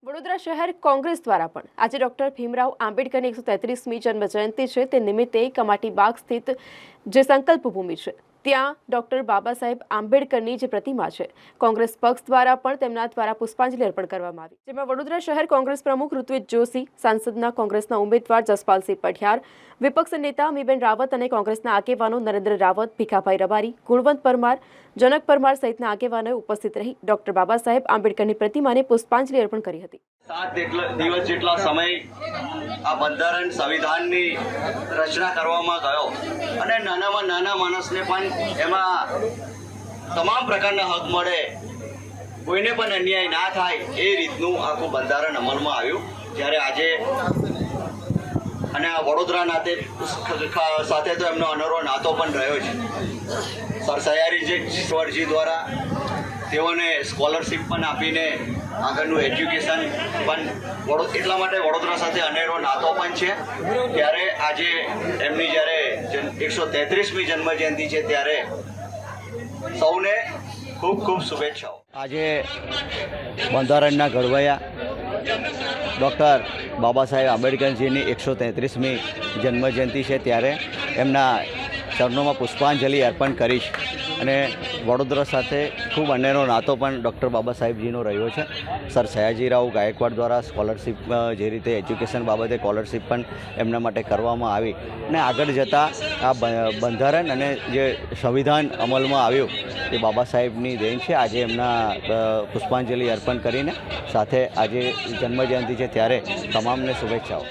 વડોદરા શહેર કોંગ્રેસ દ્વારા પણ આજે ડોક્ટર ભીમરાવ આંબેડકરની 133મી જન્મ જયંતિ છે તે નિમિત્તે કમાટી બાગ સ્થિત જે સંકલ્પ ભૂમિ છે ત્યાં ડોક્ટર બાબા સાહેબ આંબેડકરની જે પ્રતિમા છે કોંગ્રેસ પક્ષ દ્વારા પણ તેમના દ્વારા પુષ્પાંજલિ અર્પણ કરવામાં આવી, જેમાં વડોદરા શહેર કોંગ્રેસ પ્રમુખ ઋત્વિજ જોશી, સાંસદના કોંગ્રેસના ઉમેદવાર જસપાલસિંહ પઢિયાર, વિપક્ષ નેતા મીબેન રાવત અને કોંગ્રેસના આગેવાનો નરેન્દ્ર રાવત, ભીખાભાઈ રબારી, ગુણવંત પરમાર, જનક પરમાર સહિતના આગેવાનોએ ઉપસ્થિત રહી ડોક્ટર બાબા સાહેબ આંબેડકરની પ્રતિમાને પુષ્પાંજલિ અર્પણ કરી હતી। 7 દિવસ જેટલા સમય આ બંધારણ સંવિધાનની રચના કરવામાં ગયો અને નાનામાં નાના માણસને પણ એમાં તમામ પ્રકારના હક મળે, કોઈને પણ અન્યાય ના થાય એ રીતનું આખું બંધારણ અમલમાં આવ્યું। જ્યારે આજે અને આ વડોદરા સાથે તો એમનો અનેરો નાતો પણ રહ્યો છે। સર સયાજીજી દ્વારા તેઓને સ્કોલરશિપ પણ આપીને આગળનું એજ્યુકેશન પણ એટલા માટે વડોદરા સાથે અનેરો નાતો પણ છે। ત્યારે આજે એમની જ્યારે 133મી જન્મજયંતિ છે ત્યારે સૌને ખૂબ ખૂબ શુભેચ્છાઓ। આજે બંધારણના ઘડવૈયા ડૉક્ટર બાબા સાહેબ આંબેડકરજીની 133મી જન્મજયંતિ છે ત્યારે એમના ચરણોમાં પુષ્પાંજલિ અર્પણ કરીશ અને વડોદરા સાથે ખૂબ અનેરો નાતો પણ ડૉક્ટર બાબા સાહેબજીનો રહ્યો છે। સર સયાજીરાવ ગાયકવાડ દ્વારા સ્કોલરશિપ જે રીતે એજ્યુકેશન બાબતે સ્કોલરશિપ પણ એમના માટે કરવામાં આવી અને આગળ જતાં આ બંધારણ અને જે સંવિધાન અમલમાં આવ્યું એ બાબા સાહેબની દેન છે। આજે એમના પુષ્પાંજલિ અર્પણ કરીને સાથે આજે જન્મજયંતિ છે ત્યારે તમામને શુભેચ્છાઓ।